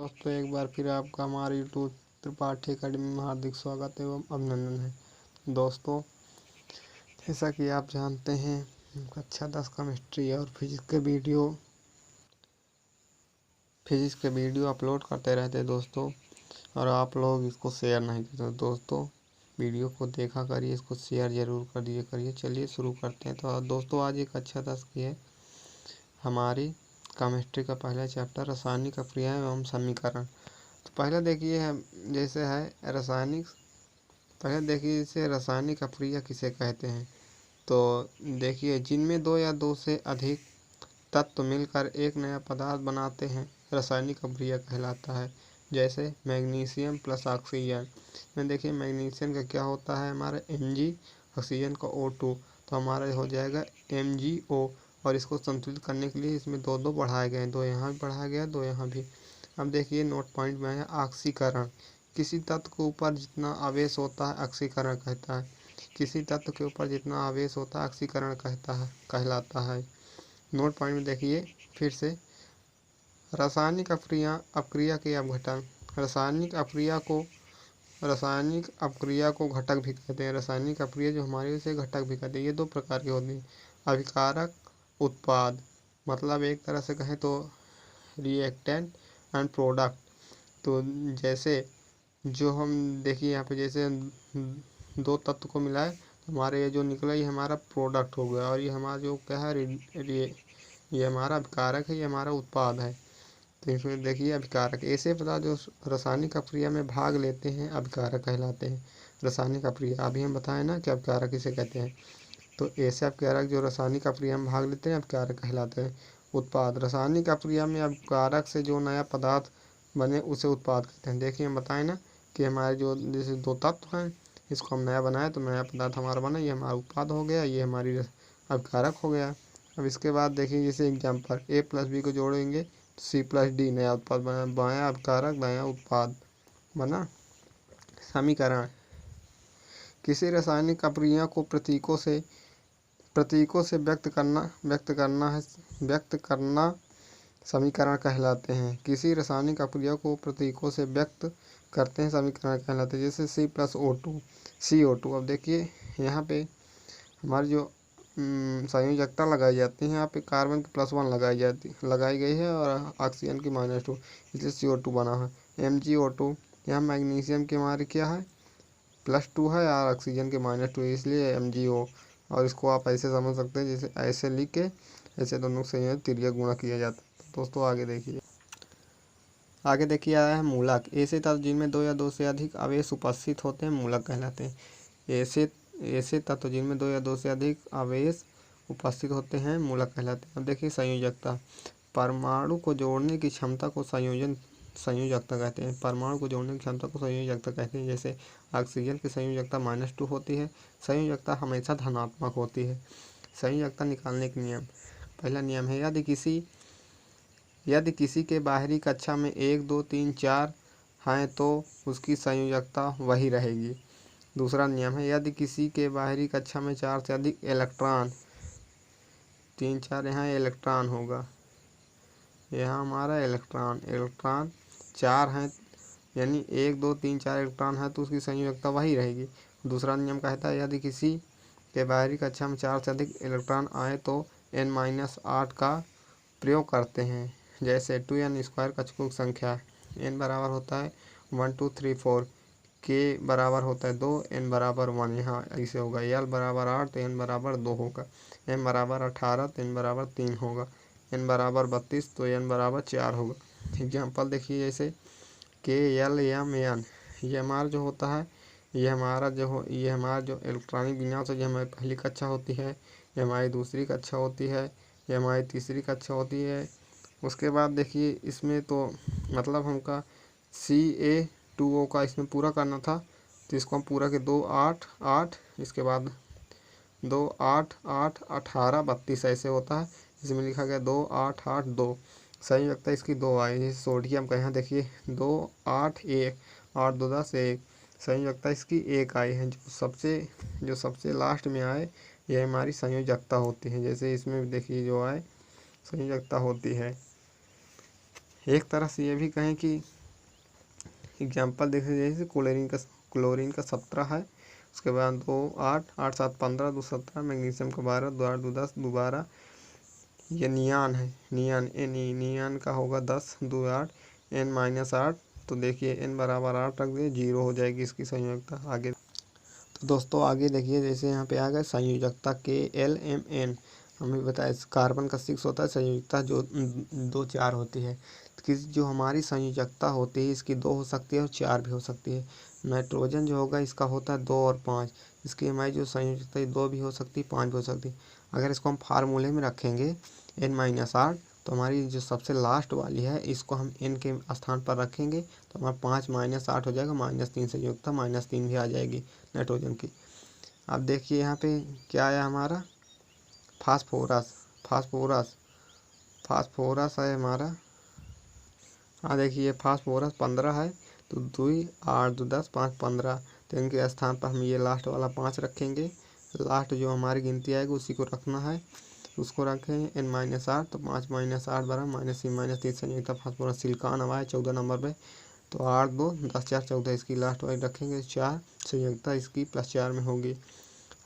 दोस्तों, एक बार फिर आपका हमारे यूट्यूब त्रिपाठी अकेडमी में हार्दिक स्वागत एवं अभिनंदन है। दोस्तों, जैसा कि आप जानते हैं, कक्षा 10 केमिस्ट्री और फिजिक्स के वीडियो अपलोड करते रहते हैं दोस्तों, और आप लोग इसको शेयर नहीं करते दोस्तों। वीडियो को देखा करिए, इसको शेयर जरूर कर दिया करिए। चलिए शुरू करते हैं। तो दोस्तों, आज एक कक्षा 10 की है हमारी केमिस्ट्री का पहला चैप्टर रासायनिक अभिक्रियाएं एवं समीकरण। तो पहले देखिए जैसे है रासायनिक पहले देखिए इसे रासायनिक अभिक्रिया किसे कहते हैं। तो देखिए, जिनमें दो या दो से अधिक तत्व मिलकर एक नया पदार्थ बनाते हैं, रासायनिक अभिक्रिया कहलाता है। जैसे मैग्नीशियम प्लस ऑक्सीजन में देखिए, मैग्नीशियम का क्या होता है हमारा Mg, ऑक्सीजन का O2, तो हमारा हो जाएगा MgO। और इसको संतुलित करने के लिए इसमें दो बढ़ाए गए हैं, दो यहाँ भी बढ़ाया गया, दो यहाँ भी। अब देखिए नोट पॉइंट में है ऑक्सीकरण। किसी तत्व के ऊपर जितना आवेश होता है ऑक्सीकरण कहता है। किसी तत्व के ऊपर जितना आवेश होता है ऑक्सीकरण कहलाता है। नोट पॉइंट में देखिए फिर से, रासायनिक अपक्रिया के अपघटन। रासायनिक अपक्रिया को घटक भी कहते हैं। रासायनिक अपक्रिया जो हमारे से घटक भी कहते हैं। ये दो प्रकार की होती हैं। अभिकारक, उत्पाद, मतलब एक तरह से कहें तो रिएक्टेंट एंड प्रोडक्ट। तो जैसे जो हम देखिए यहाँ पे, जैसे दो तत्व को मिलाए तो हमारे ये जो निकला ये हमारा प्रोडक्ट हो गया, और ये हमारा जो क्या है ये हमारा अभिकारक है, ये हमारा उत्पाद है। तो इसमें देखिए अभिकारक, ऐसे पदार्थ जो रासायनिक अपक्रिया में भाग लेते हैं अभिकारक कहलाते हैं। रासायनिक अपक्रिया अभी हम बताएं ना कि अभिकारक किसे कहते हैं। तो ऐसे अपकारक जो रासायनिक अपक्रिया में भाग लेते हैं अपकारक कहलाते हैं। उत्पाद, रासायनिक अपक्रिया में अपकारक से जो नया पदार्थ बने उसे उत्पाद कहते हैं। देखिए हम बताएं ना कि हमारे जो जैसे दो तत्व हैं, इसको हम नया बनाए तो नया पदार्थ हमारा बना, ये हमारा उत्पाद हो गया, ये हमारी अपकारक हो गया। अब इसके बाद देखिए जैसे एग्जाम्पल, A+B को जोड़ेंगे तो C+D नया उत्पाद बना, बायां अपकारक दायां उत्पाद बना। समीकरण, किसी रासायनिक अपक्रिया को प्रतीकों से व्यक्त करना समीकरण कहलाते हैं। किसी रासायनिक अपक्रिया को प्रतीकों से व्यक्त करते हैं समीकरण कहलाते हैं। जैसे C+O2 CO2। अब देखिए यहाँ पे हमारी जो संयोजकता लगाई जाती है, यहाँ पे कार्बन की +1 लगाई गई है और ऑक्सीजन की -2, इसलिए CO2 बना है। MgO2, यहाँ मैग्नीशियम की हमारी क्या है +2 है और ऑक्सीजन के -2, इसलिए MgO। और इसको आप ऐसे समझ सकते हैं, जैसे ऐसे लिख के ऐसे दोनों से तिर्यक गुणा किया जाता है। तो दोस्तों आगे देखिए आया है मूलक। ऐसे तत्व जिनमें दो या दो से अधिक आवेश उपस्थित होते हैं मूलक कहलाते हैं। ऐसे तत्व जिनमें दो या दो से अधिक आवेश उपस्थित होते हैं मूलक कहलाते हैं। अब देखिए संयोजकता, परमाणु को जोड़ने की क्षमता को संयोजकता कहते हैं। परमाणु को जोड़ने की क्षमता को संयोजकता कहते हैं। जैसे ऑक्सीजन की संयोजकता -2 होती है। संयोजकता हमेशा धनात्मक होती है। संयोजकता निकालने के नियम, पहला नियम है, यदि किसी के बाहरी कक्षा में 1 2 3 4 हैं तो उसकी संयोजकता वही रहेगी। दूसरा नियम है, यदि किसी के बाहरी कक्षा में 4 से अधिक इलेक्ट्रॉन, 3 4 यहाँ इलेक्ट्रॉन होगा, यहाँ हमारा इलेक्ट्रॉन 4 हैं, यानी 1 2 3 4 इलेक्ट्रॉन है तो उसकी संयोजकता वही रहेगी। दूसरा नियम कहता है, यदि किसी के बाहरी कक्षा में 4 से अधिक इलेक्ट्रॉन आए तो n-8 का प्रयोग करते हैं। जैसे 2n² कक्षकों की संख्या, n बराबर होता है 1 2 3 4, k बराबर होता है 2, n बराबर 1, यहाँ ऐसे होगा। l बराबर 8 तो n बराबर 2 होगा। m बराबर 18 तो n बराबर 3 होगा। n बराबर 32 तो n बराबर 4 होगा। एग्जाम्पल देखिए, जैसे k l m n, ये हमारा जो होता है, ये हमारा जो इलेक्ट्रॉनिक विन्यास है, ये हमारी पहली कक्षा होती है, ये हमारी दूसरी कक्षा होती है, ये हमारी तीसरी कक्षा होती है। उसके बाद देखिए इसमें तो मतलब हमका Ca2O का इसमें पूरा करना था, तो इसको हम पूरा के 2 8 8, इसके बाद 2 8 8 18 32 ऐसे होता है। इसमें लिखा गया 2 8 8 2। संयोजकता इसकी 2 आई। जैसे सोडियम का यहाँ देखिए 2 8 1, 8 2 10 1, संयोजकता इसकी 1 आई है। जो सबसे लास्ट में आए यह हमारी संयोजकता होती है। जैसे इसमें देखिए जो आए संयोजकता होती है। एक तरह से ये भी कहें कि एग्जाम्पल देखे जैसे क्लोरीन का 17 है, उसके बाद 2 8 8 7 15 2 17, मैग्नीशियम का 12 2 8 2 10 2 12। ये नियान है, नियान नियान का होगा 10 2 8 N-8। तो देखिए N बराबर 8 रख दिए, 0 हो जाएगी इसकी संयोजकता। आगे तो दोस्तों आगे देखिए, जैसे यहाँ पे आ गया संयोजकता KLMN। हमें बताया कार्बन का 6 होता है, संयोजकता जो 2 4 होती है। तो जो हमारी संयोजकता होती है इसकी 2 हो सकती है और 4 भी हो सकती है। नाइट्रोजन जो होगा इसका होता है 2 और 5। इसकी हमारी जो संयोजकता है 2 भी हो सकती है, 5 भी हो सकती है। अगर इसको हम फार्मूले में रखेंगे N-8, तो हमारी जो सबसे लास्ट वाली है इसको हम N के स्थान पर रखेंगे, तो हमारा 5 - 8 हो जाएगा, -3 संयोजकता -3 भी आ जाएगी नाइट्रोजन की। अब देखिए यहाँ पे क्या आया हमारा, फास्फोरस। फास्फोरस फास्फोरस है हमारा। हाँ देखिए फास्फोरस 15 है, तो 2 8 2 10 5 15। तो इनके स्थान पर हम ये लास्ट वाला 5 रखेंगे। लास्ट जो हमारी गिनती आएगी उसी को रखना है, उसको रखें N-8। तो 5 - 8 बराबर -3 संयुक्त फास्फोरस। सिलिकॉन हवा है 14 नंबर पे, तो 8 2 10 4 14, इसकी लास्ट वाली रखेंगे 4 संयुक्ता इसकी +4 में होगी।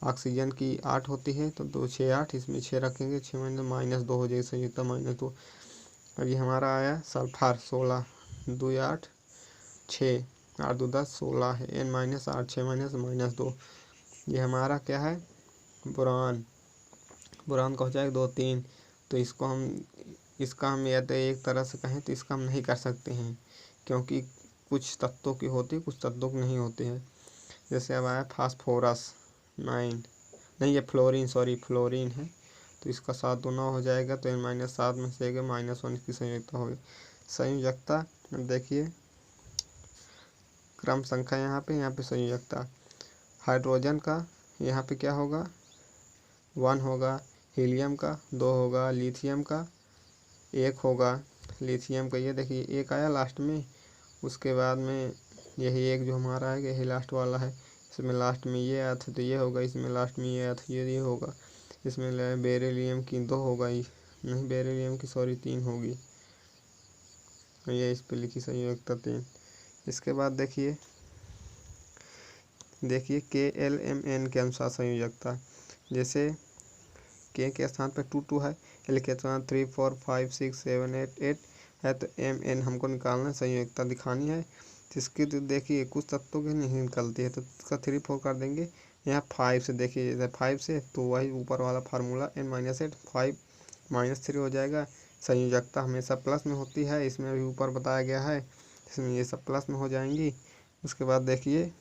ऑक्सीजन की 8 होती है, तो 2 6 8, इसमें 6 रखेंगे, 6 में -2 हो जाएगी संयुक्ता -2। अब ये हमारा आया सल्फर 16 2 8 6 8 2 10 16 है, N-8 6 -2। ये हमारा क्या है, बोरान। बोरान का हो जाएगा 2 3। तो इसका हम या तो एक तरह से कहें तो इसका हम नहीं कर सकते हैं, क्योंकि कुछ तत्वों की होती है, कुछ तत्वों की नहीं होती है। जैसे अब आया फास्फोरस 9, नहीं ये फ्लोरीन, सॉरी फ्लोरीन है, तो इसका 7 2 9 हो जाएगा, तो N-7 में से -1 की संयोजकता होगी। संयोजकता देखिए क्रम संख्या यहाँ पे संयोजकता। हाइड्रोजन का यहाँ पे क्या होगा, 1 होगा, हीलियम का 2 होगा, लिथियम का 1 होगा। लिथियम का ये देखिए 1 आया लास्ट में, उसके बाद में यही एक जो हमारा है यही लास्ट वाला है। इसमें लास्ट में ये आया था तो ये होगा, इसमें लास्ट में ये आया था ये होगा। इसमें बेरिलियम की 2 होगा, नहीं बेरिलियम की सॉरी 3 होगी, ये इस पे लिखी संयोजकता 3। इसके बाद देखिए KLMN के अनुसार संयोजकता। जैसे के स्थान पर 2 2 है, एल के स्थान 3 4 5 6 7 8 8 है, तो MN हमको निकालना, संयोजकता दिखानी है। जिसकी तो देखिए कुछ तत्वों की नहीं निकलती है, तो इसका 3 4 कर देंगे। यहाँ 5 से देखिए, जैसे 5 से तो वही ऊपर वाला फार्मूला N-8 5 -3 हो जाएगा। संयोजकता हमेशा प्लस में होती है, इसमें भी ऊपर बताया गया है, इसमें ये सब प्लस में हो जाएंगी। उसके बाद देखिए,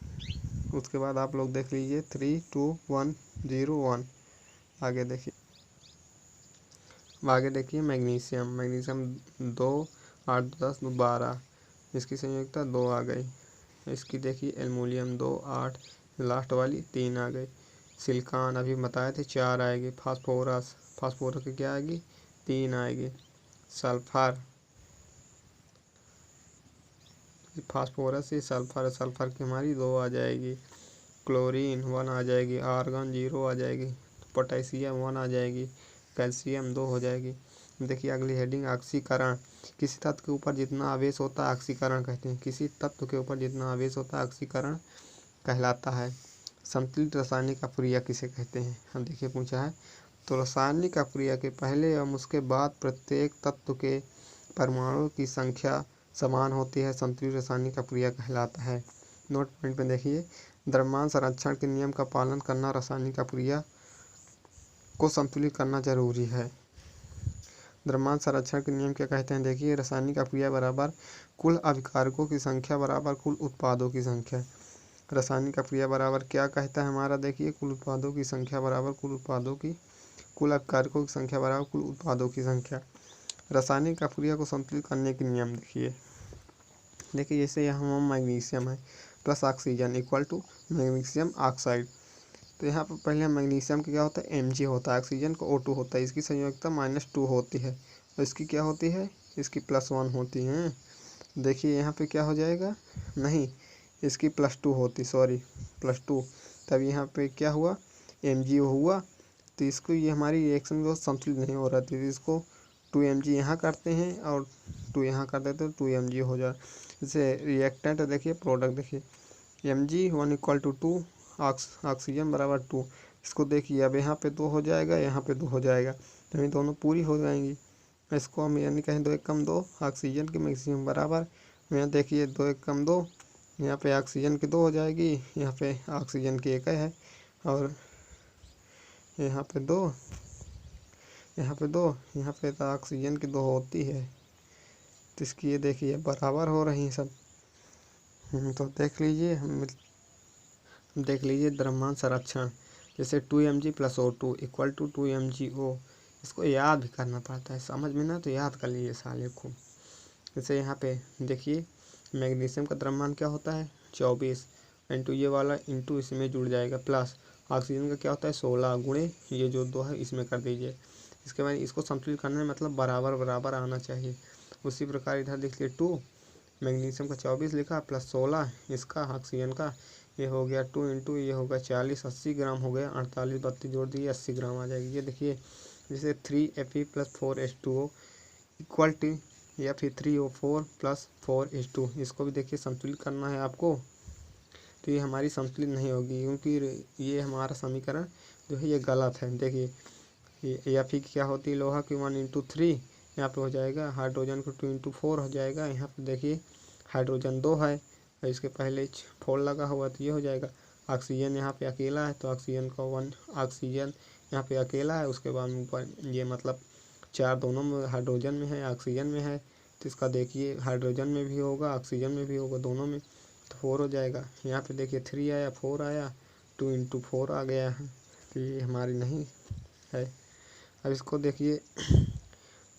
उसके बाद आप लोग देख लीजिए 3 2 1 0 1। आगे देखिए मैग्नीशियम 2 8 10 12, इसकी संयोजकता 2 आ गई। इसकी देखिए एल्युमिनियम 2 8, लास्ट वाली 3 आ गई। सिलिकॉन अभी बताए थे 4 आएगी। फास्फोरस की क्या आएगी, 3 आएगी। सल्फर फास्फोरस से सल्फर की हमारी 2 आ जाएगी। क्लोरीन 1 आ जाएगी, आर्गन 0 आ जाएगी, पोटेशियम 1 आ जाएगी, कैल्शियम 2 हो जाएगी। देखिए अगली हेडिंग ऑक्सीकरण। किसी तत्व के ऊपर जितना आवेश होता है ऑक्सीकरण कहते हैं, किसी तत्व के ऊपर जितना आवेश होता है ऑक्सीकरण कहलाता है। संतुलित रासायनिक अभिक्रिया किसे कहते हैं, हम देखिए पूछा है। तो रासायनिक अभिक्रिया के पहले एवं उसके बाद प्रत्येक तत्व के परमाणुओं की संख्या समान होती है, संतुलित रासायनिक अभिक्रिया कहलाता है। नोट पॉइंट में देखिए, द्रव्यमान संरक्षण के नियम का पालन करना रासायनिक अभिक्रिया को संतुलित करना जरूरी है। द्रव्यमान संरक्षण के नियम क्या कहते हैं, देखिए रासायनिक अभिक्रिया बराबर कुल अभिकारकों की संख्या बराबर कुल उत्पादों की संख्या। रासायनिक अभिक्रिया बराबर क्या कहता है हमारा, देखिए कुल उत्पादों की संख्या बराबर कुल अभिकारकों की संख्या बराबर कुल उत्पादों की संख्या। रासायनिक अभिक्रिया को संतुलित करने के नियम देखिए जैसे यहाँ मैग्नीशियम है plus oxygen equal to magnesium oxide. तो यहाँ पर पहले मैग्नीशियम का क्या होता है, Mg होता है, ऑक्सीजन का O2 होता है, इसकी संयोजकता -2 होती है, और इसकी क्या होती है, इसकी +1 होती है। देखिए यहाँ पे क्या हो जाएगा, नहीं इसकी +2 होती, सॉरी +2। तब यहाँ पे क्या हुआ, Mg हुआ, तो इसको ये हमारी रिएक्शन को संतुलित नहीं हो रहा थी, इसको 2 Mg यहाँ करते हैं और टू यहाँ कर देते तो 2 mg हो जाए। जैसे रिएक्टेंट देखिए, प्रोडक्ट देखिए, mg 1 = 2, ऑक्सीजन बराबर 2। इसको देखिए अब यहाँ पे 2 हो जाएगा, यहाँ पे 2 हो जाएगा, तो ये दोनों पूरी हो जाएंगी। इसको हम यानी कहें 2 × 2 ऑक्सीजन की मैक्सिमम बराबर, यहाँ देखिए 2 × 2, यहाँ पे ऑक्सीजन की 2 हो जाएगी, यहाँ पे ऑक्सीजन की 1 है, और यहाँ पे 2, यहाँ पे 2, यहाँ पे तो ऑक्सीजन की 2 होती है, तो इसकी ये देखिए बराबर हो रही हैं सब। तो देख लीजिए द्रव्यमान संरक्षण, जैसे 2 mg + O2 = 2 mgO। इसको याद भी करना पड़ता है, समझ में ना तो याद कर लीजिए साले खूब। जैसे यहाँ पे देखिए मैग्नीशियम का द्रव्यमान क्या होता है 24 इंटू ये वाला इंटू इसमें जुड़ जाएगा, प्लस ऑक्सीजन का क्या होता है 16 गुणे ये जो 2 है इसमें कर दीजिए। इसके बाद इसको संतुलित करने में मतलब बराबर बराबर आना चाहिए। उसी प्रकार इधर देखिए 2 मैग्नीशियम का 24 लिखा प्लस 16 इसका ऑक्सीजन का, ये हो गया 2 इंटू ये होगा 40, 80 ग्राम हो गया, 48 32 जोड़ दिए 80 ग्राम आ जाएगी। ये देखिए जैसे 3Fe + 4H2O = या फिर 3O4 + 4H2, इसको भी देखिए संतुलित करना है आपको, तो ये हमारी संतुलित नहीं होगी क्योंकि ये हमारा समीकरण जो है ये गलत है। देखिए या फिर क्या होती है लोहा की 1 × 3, यहाँ पे हो जाएगा हाइड्रोजन को 2 × 4 हो जाएगा। यहाँ पे देखिए हाइड्रोजन 2 है और इसके पहले 4 लगा हुआ तो ये हो जाएगा। ऑक्सीजन यहाँ पे अकेला है तो ऑक्सीजन का 1, ऑक्सीजन यहाँ पे अकेला है, उसके बाद ऊपर ये मतलब 4 दोनों में हाइड्रोजन में है ऑक्सीजन में है, तो इसका देखिए हाइड्रोजन में भी होगा ऑक्सीजन में भी होगा दोनों में, तो 4 हो जाएगा। यहाँ पे देखिए 3 आया 4 आया 2 × 4 आ गया है, तो ये हमारी नहीं है। अब इसको देखिए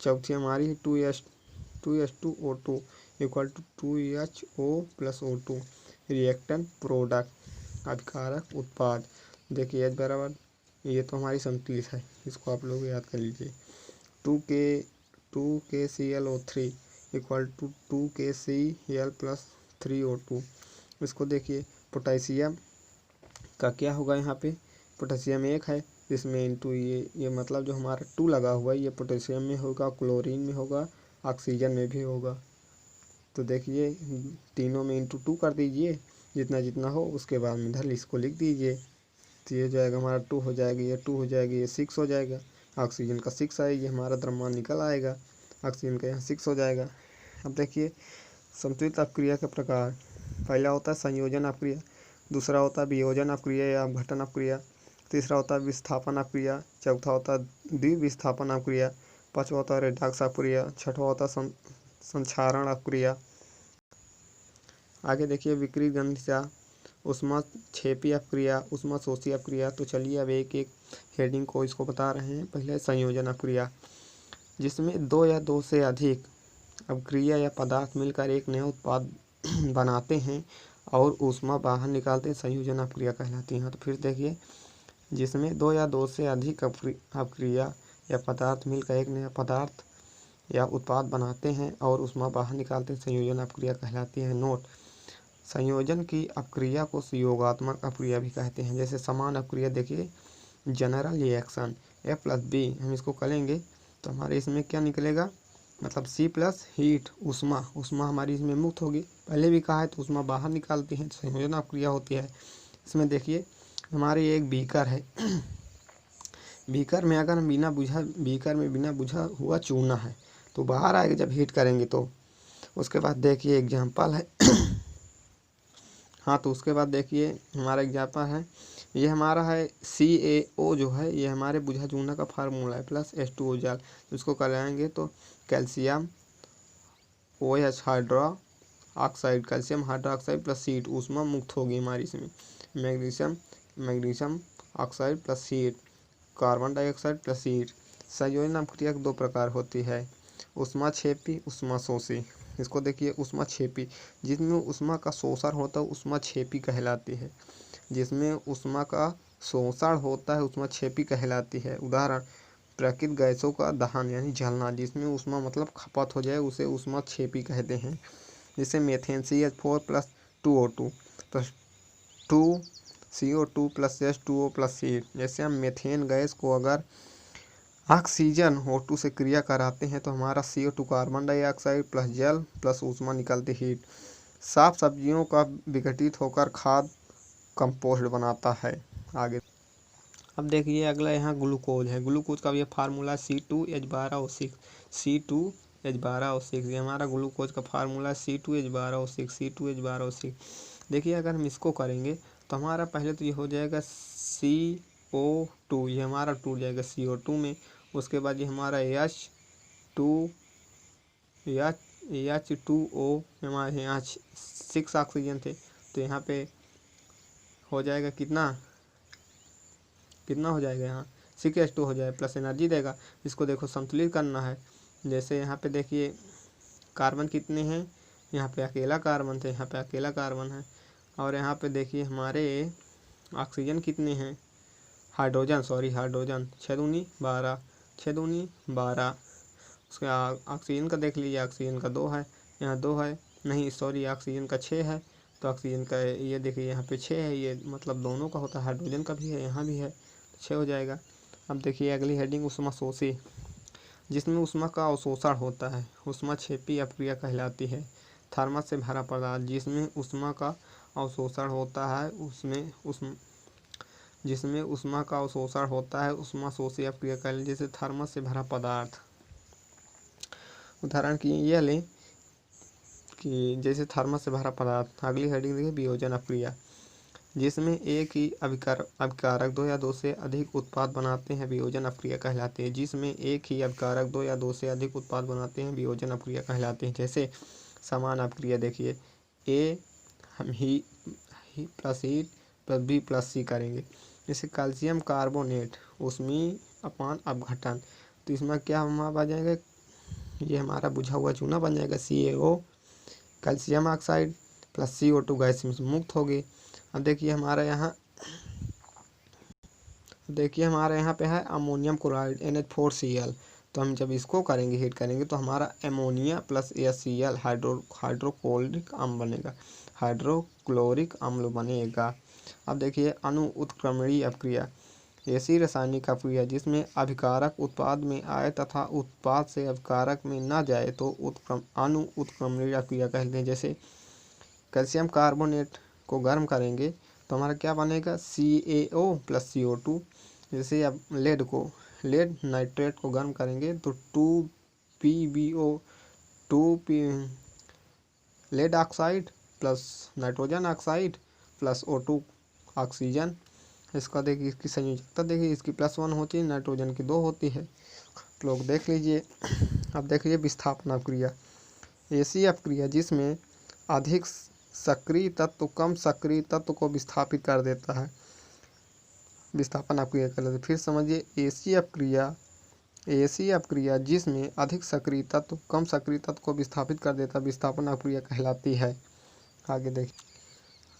चौथी हमारी 2H2O2 = 2HO + O2 reactant product अभिकारक उत्पाद। देखिए H बराबर, ये तो हमारी संतुलित है, इसको आप लोग याद कर लीजिए। 2KClO3 = 2KCl + 3O2। इसको देखिए पोटेशियम का क्या होगा, यहाँ पे पोटेशियम 1 है इसमें इंटू ये मतलब जो हमारा 2 लगा हुआ है ये पोटेशियम में होगा, क्लोरीन में होगा, ऑक्सीजन में भी होगा। तो देखिए तीनों में इंटू 2 कर दीजिए, जितना जितना हो उसके बाद में इधर इसको लिख दीजिए, तो ये जाएगा हमारा 2 हो जाएगा, ये 2 हो जाएगा, ये 6 हो जाएगा, ऑक्सीजन का 6 आएगी, हमारा द्रव्यमान निकल आएगा, ऑक्सीजन का यहाँ 6 हो जाएगा। अब देखिए संतुलित अपक्रिया के प्रकार, पहला होता है संयोजन अपक्रिया, दूसरा होता है वियोजन अपक्रिया या अपघटन अपक्रिया, तीसरा होता है विस्थापन अपक्रिया, चौथा होता है द्विविस्थापन अपक्रिया, पाँचवा होता है रेडॉक्स अपक्रिया, छठवा होता है संक्षारण अपक्रिया। आगे देखिए विकृत गंधिसा, ऊष्माक्षेपी अपक्रिया, ऊष्माशोषी अपक्रिया। तो चलिए अब एक एक हेडिंग को इसको बता रहे हैं। पहले संयोजन अपक्रिया, जिसमें 2 या 2 से अधिक अपक्रिया या पदार्थ मिलकर एक नया उत्पाद बनाते हैं और ऊष्मा बाहर निकालते हैं, संयोजन अपक्रिया कहलाती है। तो फिर देखिए जिसमें 2 या 2 से अधिक अपक्रिया या पदार्थ मिलकर एक नया पदार्थ या उत्पाद बनाते हैं और ऊष्मा बाहर निकालते हैं, संयोजन अपक्रिया कहलाती है। नोट, संयोजन की अपक्रिया को संयोगात्मक अपक्रिया भी कहते हैं। जैसे समान अपक्रिया देखिए जनरल रिएक्शन A + B, हम इसको करेंगे तो हमारे इसमें क्या निकलेगा, मतलब C + हीट ऊष्मा हमारी इसमें मुक्त होगी, पहले भी कहा है, तो ऊष्मा बाहर निकालती है, संयोजन अपक्रिया होती है। इसमें देखिए हमारी एक बीकर है, बीकर में अगर हम बीकर में बिना बुझा हुआ चूना है तो बाहर आएगा जब हीट करेंगे तो। उसके बाद देखिए एग्जाम्पल है हाँ, तो उसके बाद देखिए हमारा एग्जाम्पल है, ये हमारा है CaO जो है ये हमारे बुझा चूना का फार्मूला है प्लस H2O जाल, इसको कराएंगे तो calcium OH hydro oxide, calcium hydroxide plus heat, ऊष्मा मुक्त होगी हमारी इसमें। Magnesium oxide plus heat, carbon dioxide plus heat. संयोजन अपक्रिया 2 प्रकार होती है, ऊष्माक्षेपी ऊष्माशोषी। इसको देखिए ऊष्माक्षेपी, जिसमें ऊष्मा का शोषण होता है ऊष्माक्षेपी कहलाती है, जिसमें ऊष्मा का शोषण होता है ऊष्माक्षेपी कहलाती है। उदाहरण प्राकृतिक गैसों का दहन यानी जलना, जिसमें ऊष्मा मतलब खपत हो जाए उसे ऊष्माक्षेपी कहते हैं। जैसे methane CH4 + 2O2 + 2CO2 + H2O + heat. जैसे हम मीथेन गैस को अगर ऑक्सीजन O2 से क्रिया कराते हैं तो हमारा CO2 कार्बन डाइऑक्साइड प्लस जल प्लस ऊष्मा निकलती हीट। साफ सब्जियों का विघटित होकर खाद कंपोस्ट बनाता है। आगे अब देखिए अगला यहाँ ग्लूकोज है। ग्लूकोज का भी फार्मूला C2H12O6 C2H12O6 ये हमारा ग्लूकोज का फार्मूला C2H12O6 C2H12O6। देखिए अगर हम इसको करेंगे तो हमारा पहले तो ये हो जाएगा CO2, ये हमारा टूट जाएगा CO2 में। उसके बाद ये हमारा H2O हमारे यहाँ 6 ऑक्सीजन थे तो यहाँ पे हो जाएगा कितना हो जाएगा, यहाँ 6H2 हो जाए प्लस एनर्जी देगा। इसको देखो संतुलित करना है। जैसे यहाँ पे देखिए कार्बन कितने हैं, यहाँ पे अकेला कार्बन थे, यहाँ पे अकेला कार्बन है। और यहाँ पे देखिए हमारे ऑक्सीजन कितने हैं, हाइड्रोजन 6 दूनी 12 6 दूनी 12। उसके ऑक्सीजन का देख लीजिए, ऑक्सीजन का 2 है, यहाँ 2 है, नहीं सॉरी ऑक्सीजन का 6 है। तो ऑक्सीजन का ये देखिए यहाँ पे 6 है, ये मतलब दोनों का होता है, हाइड्रोजन का भी है, यहाँ भी है, 6 हो जाएगा। अब देखिए अगली हेडिंग ऊष्माशोषी, जिसमें ऊष्मा का अवशोषण होता है, ऊष्माक्षेपी अपक्रिया कहलाती है। थर्मस से भरा पदार्थ जिसमें ऊष्मा का अवशोषण होता है जिसमें ऊष्मा का अवशोषण होता है ऊष्माशोषी अपक्रिया कहलाती है। जैसे थर्मस से भरा पदार्थ, उदाहरण की यह लें कि जैसे थर्मस से भरा पदार्थ। अगली हेडिंग देखिए वियोजन अपक्रिया, जिसमें एक ही अभिकारक 2 या 2 से अधिक उत्पाद बनाते हैं वियोजन अपक्रिया कहलाते हैं। जिसमें एक ही अभिकारक 2 या 2 से अधिक उत्पाद बनाते हैं वियोजन अपक्रिया कहलाते हैं। जैसे समान अपक्रिया देखिए, A हम ही plus heat plus B plus C करेंगे। जैसे कैल्शियम कार्बोनेट ऊष्मीय अपान अपघटन, तो इसमें क्या हमारा आ जाएगा, ये हमारा बुझा हुआ चूना बन जाएगा CaO, calcium oxide plus CO2 gas में मुक्त होगी। अब देखिए हमारा यहाँ पे है अमोनियम क्लोराइड NH4Cl, तो हम जब इसको करेंगे हीट करेंगे तो हमारा अमोनिया प्लस HCl हाइड्रोक्लोरिक अम्ल बनेगा। अब देखिए अणु उत्क्रमणीय अपक्रिया, ऐसी रासायनिक अपक्रिया जिसमें अभिकारक उत्पाद में आए तथा उत्पाद से अभिकारक में न जाए तो अणु उत्क्रमणीय अपक्रिया कहते हैं। जैसे कैल्शियम कार्बोनेट को गर्म करेंगे तो हमारा क्या बनेगा, CaO प्लस CO2। जैसे अब लेड नाइट्रेट को गर्म करेंगे तो 2PbO lead oxide plus nitrogen oxide plus O2 oxygen. इसका देखिए इसकी संयोजकता देखिए, इसकी +1 होती है, नाइट्रोजन की 2 होती है। लोग देख लीजिए। अब देखिए विस्थापन अपक्रिया, ऐसी अपक्रिया जिसमें अधिक सक्रिय तत्व कम सक्रिय तत्व को विस्थापित कर देता है, विस्थापन अपक्रिया कहलाती है। फिर समझिए ऐसी अपक्रिया जिसमें अधिक सक्रिय तत्व कम सक्रिय तत्व को विस्थापित कर देता है, विस्थापन अपक्रिया कहलाती है।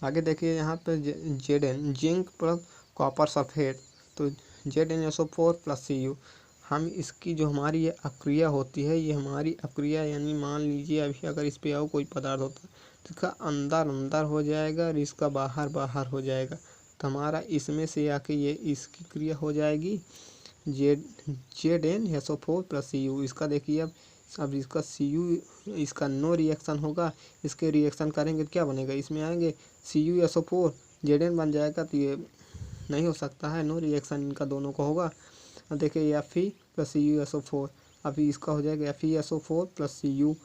आगे देखिए यहाँ पे Zn zinc plus copper sulphate, तो ZnSO4 प्लस Cu। हम इसकी जो हमारी ये अपक्रिया होती है, ये हमारी अपक्रिया यानी मान लीजिए अभी अगर इस पे आओ कोई पदार्थ होता है तो इसका अंदर हो जाएगा और इसका बाहर हो जाएगा। तो हमारा इसमें से आके ये इसकी क्रिया हो जाएगी ZnSO4 प्लस Cu। इसका देखिए अब इसका Cu इसका नो रिएक्शन होगा, इसके रिएक्शन करेंगे तो क्या बनेगा, इसमें आएंगे CuSO4 Zn बन जाएगा। तो ये नहीं हो सकता है, नो रिएक्शन इनका दोनों को होगा। अब देखिए Fe प्लस CuSO4, अभी इसका हो जाएगा FeSO4 प्लस Cu।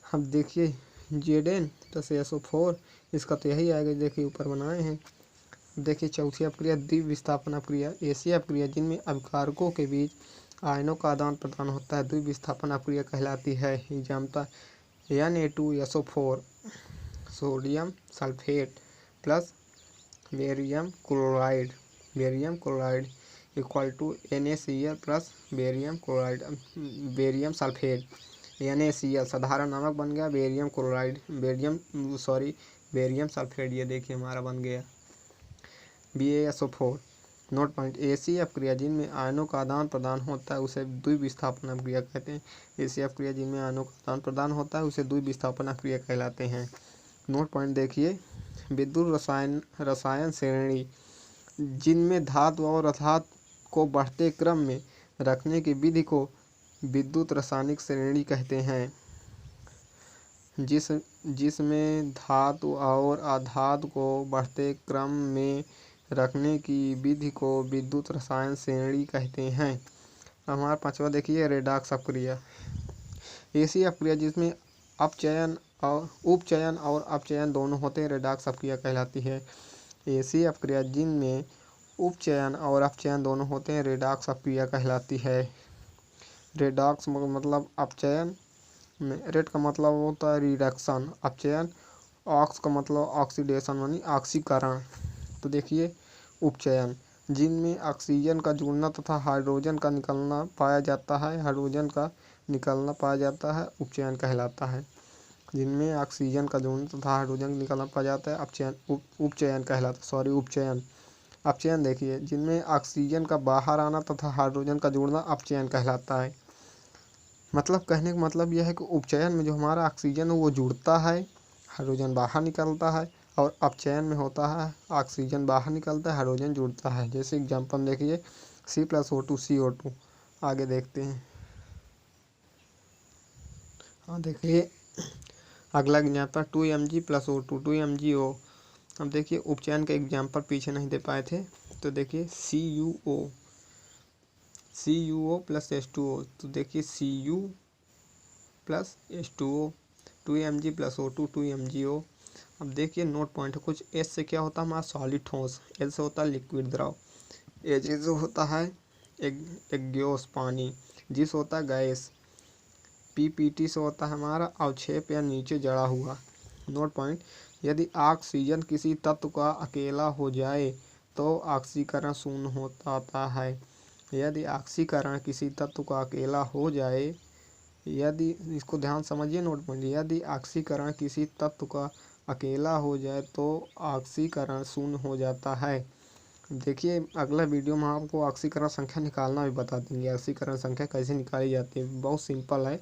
अब देखिए Zn प्लस SO4, इसका तो यही आएगा, देखिए ऊपर बनाए हैं। देखिए चौथी अपक्रिया द्विविस्थापन अपक्रिया, ऐसी अपक्रिया जिनमें अभिकारकों के बीच आयनों का आदान प्रदान होता है द्विविस्थापन अपक्रिया कहलाती है। Example Na2SO4 sodium sulphate plus barium chloride equal to NaCl plus barium sulphate. NaCl साधारण नमक बन गया, बेरियम सल्फेट ये देखिए हमारा बन गया BaSO4। नोट पॉइंट, ऐसी अपक्रिया जिनमें आयनों का आदान प्रदान होता है उसे द्विविस्थापन अपक्रिया कहते हैं। ऐसी अपक्रिया जिनमें आयनों का आदान प्रदान होता है उसे द्विविस्थापन अपक्रिया कहलाते हैं। नोट पॉइंट देखिए, विद्युत रसायन श्रेणी, जिनमें धातु और अधातु को बढ़ते क्रम में रखने की विधि को विद्युत रासायनिक श्रेणी कहते हैं, जिसमें धातु और अधातु को बढ़ते क्रम में रखने की विधि को विद्युत रसायन श्रेणी कहते हैं। हमारा पांचवा देखिए रेडॉक्स अपक्रिया। ऐसी अपक्रिया जिसमें उपचयन और अपचयन दोनों होते हैं रेडॉक्स अपक्रिया कहलाती है। ऐसी अपक्रिया जिनमें उपचयन और अपचयन दोनों होते हैं रेडॉक्स अपक्रिया कहलाती है। रेडॉक्स मतलब अपचयन में, रेड का मतलब होता है रिडक्शन, अपचयन, ऑक्स का मतलब ऑक्सीडेशन यानी ऑक्सीकरण। तो देखिए उपचयन जिनमें ऑक्सीजन का जुड़ना तथा हाइड्रोजन का निकलना पाया जाता है, उपचयन कहलाता है। जिनमें ऑक्सीजन का जुड़ना तथा हाइड्रोजन का निकलना पाया जाता है उपचयन कहलाता है। उपचयन। अपचयन देखिए जिनमें ऑक्सीजन का बाहर आना तथा हाइड्रोजन का जुड़ना अपचयन कहलाता है। मतलब कहने का मतलब यह है कि उपचयन में जो हमारा ऑक्सीजन है वो जुड़ता है, हाइड्रोजन बाहर निकलता है, और अपचयन में होता है ऑक्सीजन बाहर निकलता है, हाइड्रोजन जुड़ता है। जैसे एग्जांपल देखिए C+O2 CO2। आगे देखते हैं। हाँ देखिए अगला एग्जांपल 2Mg+O2 2MgO। अब देखिए उपचयन का एग्जांपल पीछे नहीं दे पाए थे, तो देखिए CuO प्लस H2O। तो देखिए Cu plus H2O 2Mg+O2 2MgO। अब देखिए नोट पॉइंट है, कुछ H से क्या होता है हमारा सॉलिड ठोस, L से होता है लिक्विड द्रव, H जो होता है एक्गेस पानी, G से होता है गैस, PPT से होता है हमारा अवक्षेप या नीचे जड़ा हुआ। नोट पॉइंट, यदि ऑक्सीजन किसी तत्व का अकेला हो जाए तो ऑक्सीकरण शून्य होता है। यदि ऑक्सीकरण किसी तत्व का अकेला हो जाए, यदि इसको ध्यान समझिए नोट पॉइंट, यदि ऑक्सीकरण किसी तत्व का अकेला हो जाए तो ऑक्सीकरण शून्य हो जाता है। देखिए अगला वीडियो में आपको ऑक्सीकरण संख्या निकालना भी बता देंगे। ऑक्सीकरण संख्या कैसे निकाली जाती है, बहुत सिंपल है।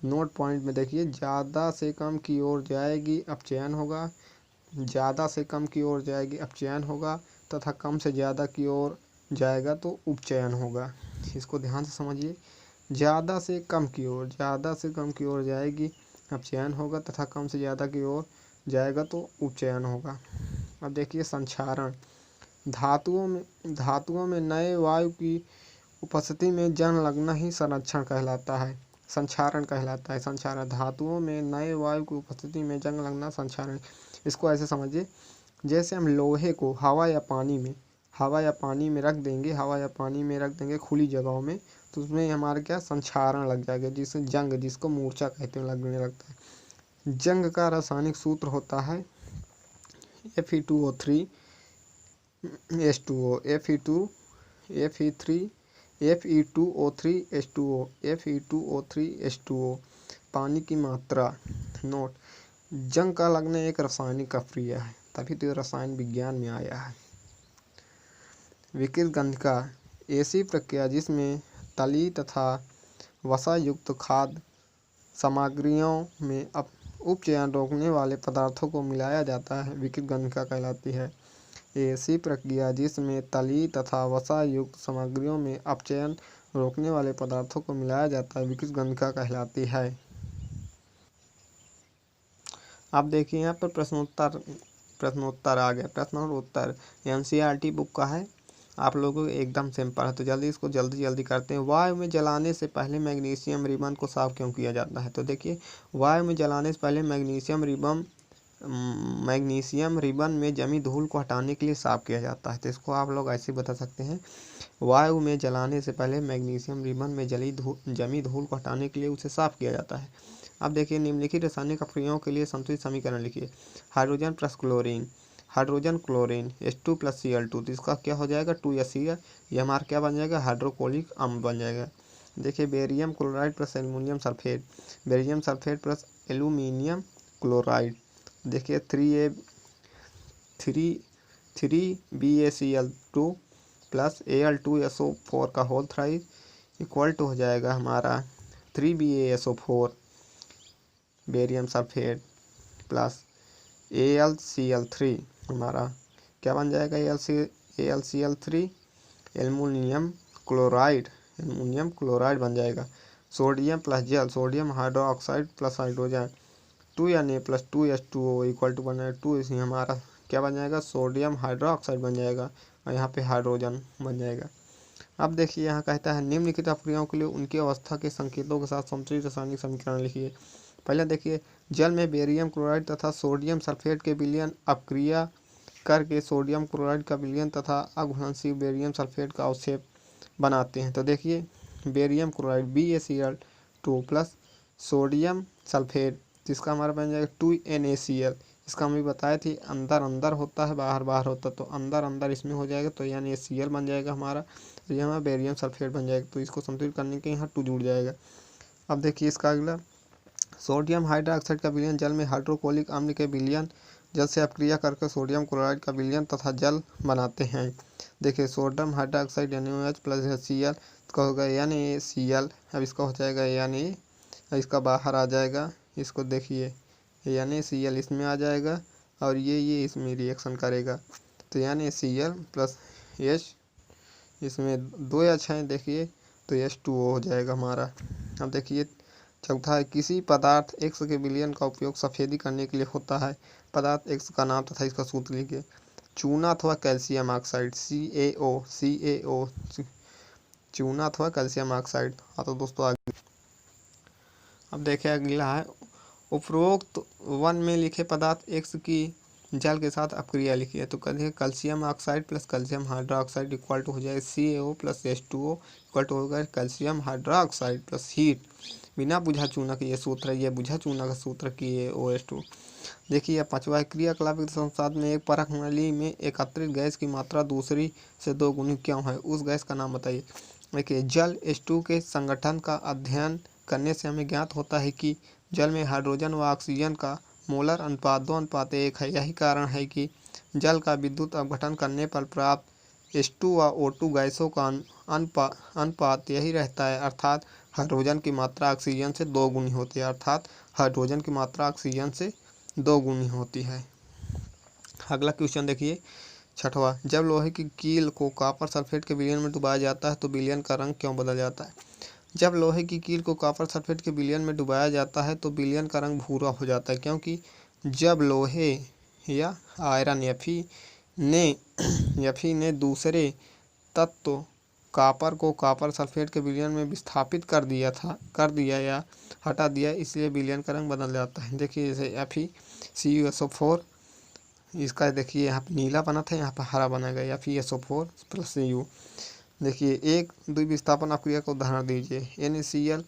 नोट पॉइंट में देखिए ज़्यादा से कम की ओर जाएगी अपचयन होगा, ज़्यादा से कम की ओर जाएगी अपचयन होगा, तथा कम से ज़्यादा की ओर जाएगा तो उपचयन होगा। इसको ध्यान से समझिए, ज़्यादा से कम की ओर जाएगी अपचयन होगा, तथा कम से ज़्यादा की ओर जाएगा तो उपचयन होगा। अब देखिए संक्षारण। धातुओं में नए वायु की उपस्थिति में जंग लगना ही संरक्षण कहलाता है, संक्षारण कहलाता है। संक्षारण, धातुओं में नए वायु की उपस्थिति में जंग लगना संक्षारण। इसको ऐसे समझिए, जैसे हम लोहे को हवा या पानी में रख देंगे खुली जगहों में, तो उसमें हमारा क्या संक्षारण लग जाएगा, जिससे जंग, जिसको मूर्छा कहते हैं, लगने लगता है। जंग का रासायनिक सूत्र होता है Fe2O3 H2O, Fe2O3 H2O। पानी की मात्रा। नोट, जंग का लगना एक रासायनिक अभिक्रिया है, तभी तो रसायन विज्ञान में आया है। विकृत गंधिका, ऐसी प्रक्रिया जिसमें तली तथा वसा युक्त खाद्य सामग्रियों में उपचयन रोकने वाले पदार्थों को मिलाया जाता है, विकृत गंधिका कहलाती है। ऐसी प्रक्रिया जिसमें तली तथा वसा युक्त सामग्रियों में अपचयन रोकने वाले पदार्थों को मिलाया जाता है, विकृत गंधिका कहलाती है। अब देखिए यहाँ पर प्रश्नोत्तर आ गया। प्रश्न और उत्तर NCERT बुक का है, आप लोगों को एकदम सिंपल है, तो जल्दी इसको जल्दी करते हैं। वायु में जलाने से पहले मैग्नीशियम रिबन को साफ क्यों किया जाता है? तो देखिए वायु में जलाने से पहले मैग्नीशियम रिबन में जमी धूल को हटाने के लिए साफ किया जाता है। तो इसको आप लोग ऐसे बता सकते हैं, वायु में जलाने से पहले मैग्नीशियम रिबन में जमी धूल को हटाने के लिए उसे साफ किया जाता है। अब देखिए निम्नलिखित रासायनिक अपक्रियाओं के लिए संतुलित समीकरण लिखिए। Hydrogen plus chlorine, hydrogen chlorine H2 + Cl2, तो इसका क्या हो जाएगा 2Cl, ये हमारा क्या बन जाएगा हाइड्रोक्लोरिक अम्ल बन जाएगा। देखिए barium chloride plus aluminium sulphate, barium sulphate plus aluminium chloride, देखिए 3BaCl2 प्लस Al2SO4 का होल थ्राइस इक्वल टू हो जाएगा हमारा 3BaSO4 barium sulphate plus AlCl3, हमारा क्या बन जाएगा AlCl3 aluminium chloride aluminium chloride बन जाएगा। सोडियम प्लस जल, sodium hydroxide plus hydrogen, 2Na plus 2H2O equal to बन जाएगा 2, इसमें हमारा क्या बन जाएगा, सोडियम हाइड्रोक्साइड बन जाएगा और यहाँ पे हाइड्रोजन बन जाएगा। अब देखिए यहाँ कहता है निम्नलिखित अपक्रियाओं के लिए उनकी अवस्था के संकेतों के साथ समष्टि रासायनिक समीकरण लिखिए। पहले देखिए, जल में बेरियम क्लोराइड तथा सोडियम सल्फेट के विलयन अपक्रिया करके सोडियम क्लोराइड का विलयन तथा अघुलनशील बेरियम सल्फेट का अवक्षेप बनाते हैं। तो देखिए, barium chloride BaCl2 plus sodium sulphate, जिसका हमारा बन जाएगा 2NaCl। इसका हम भी बताए थे, अंदर अंदर होता है, बाहर बाहर होता है, तो अंदर अंदर इसमें हो जाएगा तो यानी Cl बन जाएगा हमारा, तो ये हमारा बेरियम सल्फेट बन जाएगा। तो इसको संतुलित करने के यहाँ 2 जुड़ जाएगा। अब देखिए इसका अगला, सोडियम हाइड्रोक्साइड का विलयन जल में हाइड्रोक्लोरिक अम्ल के विलयन जल से अपक्रिया करके सोडियम क्लोराइड का विलयन तथा जल बनाते हैं। देखिए, sodium hydroxide NaOH plus Cl इसका होगा NaCl। अब इसका हो जाएगा Na, इसका बाहर आ जाएगा, इसको देखिए NaCl इसमें आ जाएगा और ये इसमें रिएक्शन करेगा, तो NaCl प्लस H, इसमें 2 H हैं देखिए, तो H2O हो जाएगा हमारा। अब देखिए चौथा है, किसी पदार्थ X के विलयन का उपयोग सफेदी करने के लिए होता है। पदार्थ X का नाम तथा इसका सूत्र लिखिए। चूना अथवा कैल्शियम ऑक्साइड CaO, चूना अथवा कैल्शियम ऑक्साइड। हाँ तो दोस्तों आगे अब देखिए अगला है, उपरोक्त वन में लिखे पदार्थ X की जल के साथ अपक्रिया लिखिए। तो कहते हैं calcium oxide plus calcium hydroxide equal to हो जाएगा CaO plus H2O equal to होगा कैल्शियम हाइड्रोक्साइड प्लस हीट। बिना बुझा चूना का ये सूत्र है, ये बुझा चूना का सूत्र KaOH2। देखिए पांचवा है, क्रियाकलाप संसाधन में एक परख नली में एकत्रित गैस की मात्रा दूसरी से 2 गुनी क्यों है, उस गैस का नाम बताइए। देखिए, जल H2 के संगठन का अध्ययन करने से हमें ज्ञात होता है कि जल में हाइड्रोजन व ऑक्सीजन का मोलर अनुपात 2:1 है। यही कारण है कि जल का विद्युत अपघटन करने पर प्राप्त H2 व O2 गैसों का अनुपात यही रहता है, अर्थात हाइड्रोजन की मात्रा ऑक्सीजन से 2 गुनी होती है, अर्थात हाइड्रोजन की मात्रा ऑक्सीजन से 2 गुनी होती है। अगला क्वेश्चन देखिए छठवां, जब लोहे की कील को कॉपर सल्फेट के विलयन में डुबाया जाता है तो विलयन का रंग क्यों बदल जाता है। जब लोहे की कील को कॉपर सल्फेट के विलयन में डुबाया जाता है तो विलयन का रंग भूरा हो जाता है, क्योंकि जब लोहे या आयरन Fe ने दूसरे तत्व कॉपर को कॉपर सल्फेट के विलयन में विस्थापित कर दिया या हटा दिया, इसलिए विलयन का रंग बदल जाता है। देखिए जैसे FeCuSO4, इसका देखिए यहाँ पे नीला बना था, यहाँ पर हरा बनेगा FeSO4 प्लस Cu। देखिए एक द्विविस्थापन अपक्रिया का उदाहरण दीजिए। NaCl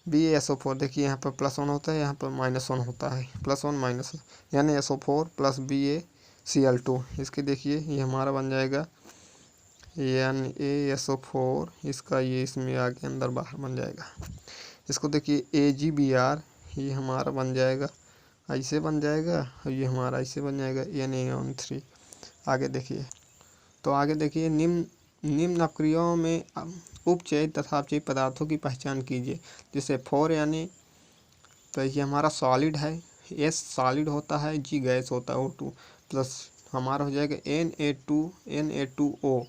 BaSO4, देखिए यहाँ पर +1 होता है, यहाँ पर -1 होता है, +1 NaSO4 प्लस BaCl2। इसके देखिए ये हमारा बन जाएगा NaSO4, इसका ये इसमें आगे अंदर बाहर बन जाएगा। इसको देखिए AgBr, ये हमारा बन जाएगा ऐसे बन जाएगा और ये हमारा ऐसे बन जाएगा Na3। आगे देखिए निम्न अपक्रियाओं में उपचयित तथा अपचयित पदार्थों की पहचान कीजिए। जैसे 4 यानी, तो ये हमारा सॉलिड है, S सॉलिड होता है, G गैस होता है, O2 प्लस हमारा हो जाएगा Na2O।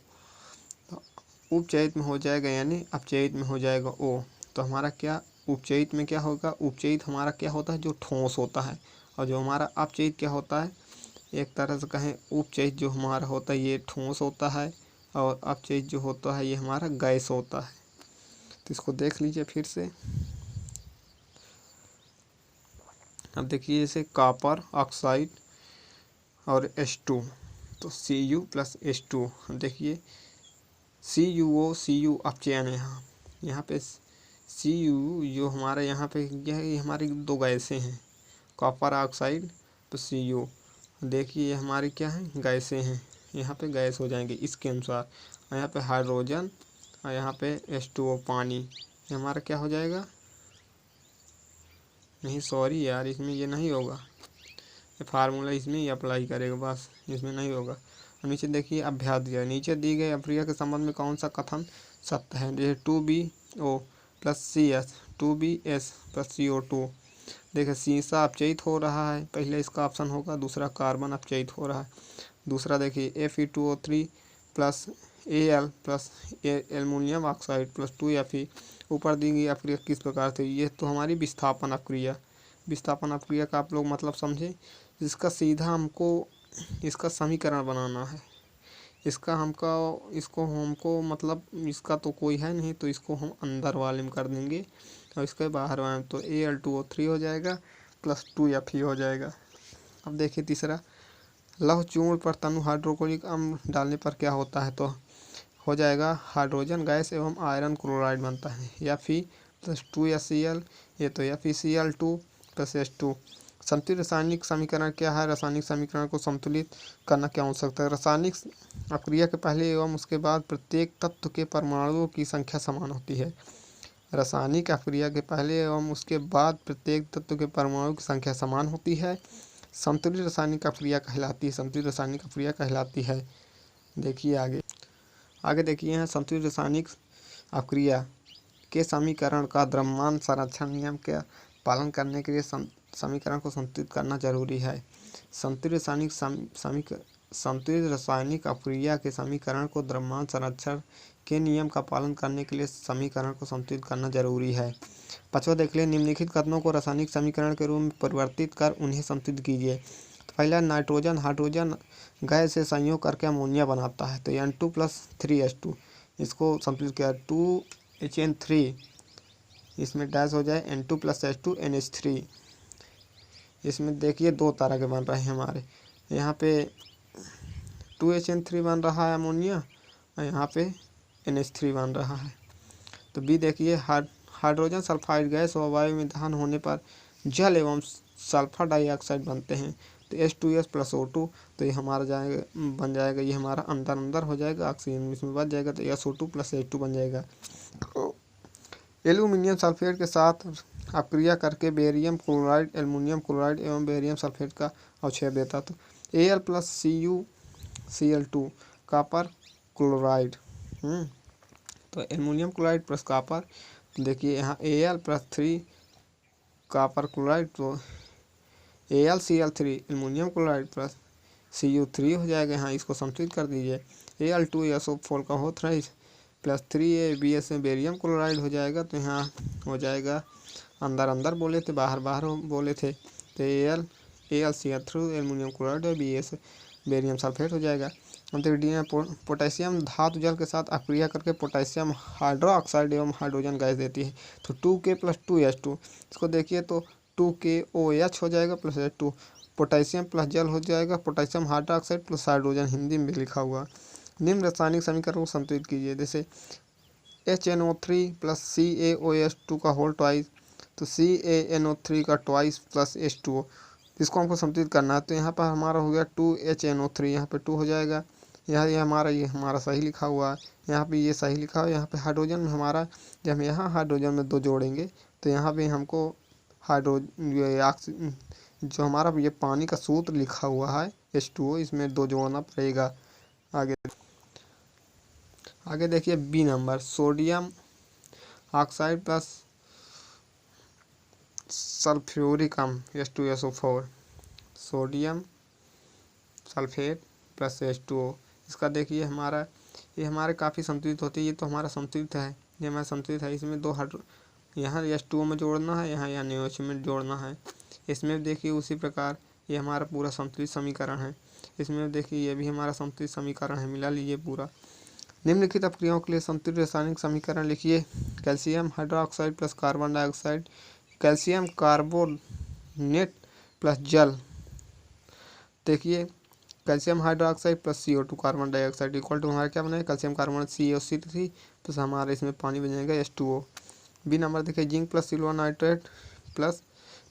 उपचयित में हो जाएगा यानी अपचयित में हो जाएगा O। तो हमारा क्या उपचयित में क्या होगा, उपचयित हमारा क्या होता है जो ठोस होता है, और जो हमारा अपचयित क्या होता है, एक तरह से कहें उपचयित जो हमारा होता है ये ठोस होता है और अपचयित जो होता है ये हमारा गैस होता है। तो इसको देख लीजिए फिर से। अब देखिए जैसे कॉपर ऑक्साइड और H2, तो Cu प्लस H2, देखिए Cu अपचयन है, यहाँ पे Cu जो हमारा यहाँ पे यह हमारी 2 गैसें हैं, कॉपर ऑक्साइड तो Cu, देखिए ये हमारी क्या है गैसें हैं, यहाँ पे गैस हो जाएंगे इसके अनुसार, और यहाँ पे हाइड्रोजन और यहाँ पे H2O पानी, ये हमारा क्या हो जाएगा, नहीं सॉरी यार इसमें ये नहीं होगा, ये फार्मूला इसमें ही अप्लाई करेगा बस, इसमें नहीं होगा। और नीचे देखिए अभ्यास दिया, नीचे दी गई अपक्रिया के संबंध में कौन सा कथन सत्य है। जैसे 2BO plus CS 2BS plus CO2, देखिए शीशा अपचयित हो रहा है, पहले इसका ऑप्शन होगा, दूसरा कार्बन अपचयित हो रहा है। दूसरा देखिए Fe2O3 plus Al plus aluminium oxide plus 2Fe। ऊपर दी गई अपक्रिया किस प्रकार से, ये तो हमारी विस्थापन अपक्रिया, विस्थापन अपक्रिया का आप लोग मतलब समझे, जिसका सीधा हमको इसका समीकरण बनाना है। इसको हमको मतलब इसका तो कोई है नहीं, तो इसको हम अंदर वाले में कर देंगे और इसके बाहर वाले में, तो Al2O3 हो जाएगा प्लस 2Fe हो जाएगा। अब देखिए तीसरा, लौह चूर्ण पर तनु हाइड्रोक्लोरिक अम्ल डालने पर क्या होता है, तो हो जाएगा हाइड्रोजन गैस एवं आयरन क्लोराइड बनता है, Fe प्लस 2HCl, ये तो FeCl2 प्लस H2। संतुलित रासायनिक समीकरण क्या है, रासायनिक समीकरण को संतुलित करना क्या हो सकता है। रासायनिक अपक्रिया के पहले एवं उसके बाद प्रत्येक तत्व के परमाणुओं की संख्या समान होती है। रासायनिक अपक्रिया के पहले एवं उसके बाद प्रत्येक तत्व के परमाणुओं की संख्या समान होती है, संतुलित रासायनिक अपक्रिया कहलाती है, संतुलित रासायनिक अपक्रिया कहलाती है। देखिए आगे देखिए हैं, संतुलित रासायनिक अपक्रिया के समीकरण का द्रव्यमान संरक्षण नियम का पालन करने के लिए समीकरण को संतुलित करना जरूरी है। संतुलित रासायनिक अपक्रिया के समीकरण को द्रव्यमान संरक्षण के नियम का पालन करने के लिए समीकरण को संतुलित करना जरूरी है। पांचवा देख लें, निम्नलिखित कथनों को रासायनिक समीकरण के रूप में परिवर्तित कर उन्हें संतुलित कीजिए। तो पहला, नाइट्रोजन हाइड्रोजन गैस से संयोग करके अमोनिया बनाता है, तो N2 प्लस 3H2, इसको संतुलित किया 2HN3, इसमें डैश हो जाए N2 प्लस H2 NH3। इसमें देखिए दो तरह के बन रहे हैं हमारे, यहाँ पे 2HN3 बन रहा है अमोनिया और यहाँ पे NH3 बन रहा है। तो बी देखिए, हाइड्रोजन सल्फाइड गैस और वायु में दहन होने पर जल एवं सल्फर डाइऑक्साइड बनते हैं, तो H2S प्लस O2, तो ये हमारा बन जाएगा, ये हमारा अंदर हो जाएगा, ऑक्सीजन इसमें बच जाएगा, तो SO2 प्लस H2 बन जाएगा। एल्यूमिनियम सल्फेट के साथ अपक्रिया करके बेरियम क्लोराइड, एल्युमिनियम क्लोराइड एवं बेरियम सल्फेट का अवक्षेप देता, तो Al plus CuCl2 copper chloride, तो एल्युमिनियम क्लोराइड प्लस कॉपर, देखिए यहाँ Al प्लस 3 कॉपर क्लोराइड, तो AlCl3 aluminium chloride plus Cu3 हो जाएगा। यहाँ इसको संतुलित कर दीजिए, Al2SO4 का होता है प्लस 3AbS में बेरियम क्लोराइड हो जाएगा, तो यहाँ हो जाएगा अंदर बोले थे, बाहर बोले थे, तो AlCl3 एल्युमिनियम क्लोराइड और BS बेरियम सल्फेट हो जाएगा। पोटेशियम धातु जल के साथ अपक्रिया करके पोटेशियम हाइड्रोक्साइड एवं हाइड्रोजन गैस देती है, तो 2K प्लस 2H2, इसको देखिए तो 2KOH हो जाएगा प्लस H2, पोटेशियम प्लस जल हो जाएगा potassium hydroxide plus hydrogen, Hindi में लिखा हुआ। निम्न रासायनिक समीकरण को संतुलित कीजिए, जैसे HNO3 प्लस CaOH2 का होल ट्वाइस, तो CaNO3 का ट्वाइस प्लस H2O, इसको हमको संतुलित करना है, तो यहाँ पर हमारा हो गया 2HNO3, यहाँ पे 2 हो जाएगा, ये हमारा सही लिखा हुआ है, यहाँ पे ये सही लिखा हुआ है। यहाँ पे हाइड्रोजन में हमारा, जब हम यहाँ हाइड्रोजन में 2 जोड़ेंगे तो यहाँ पे हमको जो हमारा ये पानी का सूत्र लिखा हुआ है H2O, इसमें 2 जोड़ना पड़ेगा। आगे देखिए B number, sodium oxide plus sulphuric अम्ल H2SO4, sodium sulphate plus H2O, इसका देखिए ये हमारे काफ़ी संतुलित होती है, ये तो हमारा संतुलित है, ये हमारा संतुलित है, इसमें 2 यहाँ H2O में जोड़ना है, यहाँ NaOH में जोड़ना है। इसमें देखिए उसी प्रकार ये हमारा पूरा संतुलित समीकरण है, इसमें देखिए ये भी हमारा संतुलित समीकरण है, मिला लीजिए पूरा। निम्नलिखित अपक्रियाओं के लिए संतुलित रासायनिक समीकरण लिखिए। Calcium hydroxide plus carbon dioxide, calcium carbonate plus जल, देखिए calcium hydroxide plus CO2 carbon dioxide equal to हमारा क्या बनेगा, कैल्शियम कार्बोनेट CaO3 प्लस हमारा इसमें पानी बन जाएगा H2O। बी नंबर देखिए, zinc plus silver nitrate plus,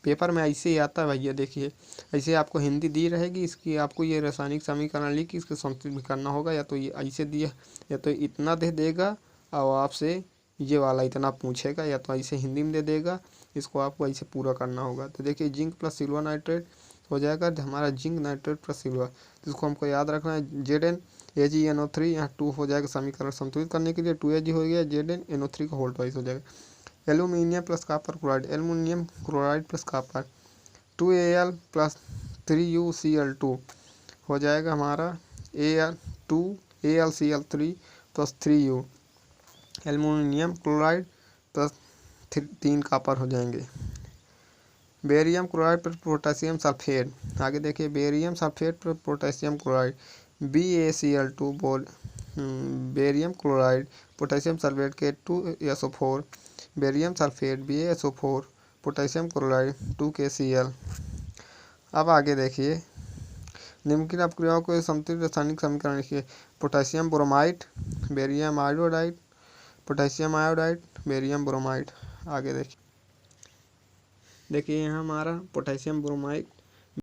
paper में ऐसे ही आता है भैया, देखिए ऐसे आपको हिंदी दी रहेगी, इसकी आपको ये रासायनिक समीकरण लिख के इसको संतुलित भी करना होगा, या तो ये ऐसे दिया, या तो इतना दे देगा और आपसे ये वाला इतना पूछेगा, या तो ऐसे हिंदी में दे देगा, इसको आपको ऐसे पूरा करना होगा। तो देखिए जिंक प्लस सिल्वर नाइट्रेट हो जाएगा हमारा जिंक नाइट्रेट प्लस सिल्वर, इसको हमको याद रखना है ZnAgNO3, यहाँ 2 हो जाएगा, समीकरण संतुलित करने के लिए 2Ag हो गया, ZnNO3 का होल ट्वाइस हो जाएगा। Aluminium plus copper chloride, aluminium chloride plus copper 2Al plus 3UCl2 हो जाएगा हमारा AlCl3 plus 3U, aluminium chloride plus 3 copper हो जाएंगे। बेरियम क्लोराइड पर पोटेशियम सल्फेट, आगे देखिए बेरियम सल्फेट पर potassium chloride BaCl2 barium chloride potassium sulphate के 2SO4, barium sulphate BaSO4 potassium chloride 2KCl। अब आगे देखिए निम्नलिखित अपक्रियाओं को समतुल्य रासायनिक समीकरण लिखिए। Potassium bromide, barium iodide, potassium iodide, barium bromide. आगे देखिए यहाँ हमारा पोटेशियम ब्रोमाइड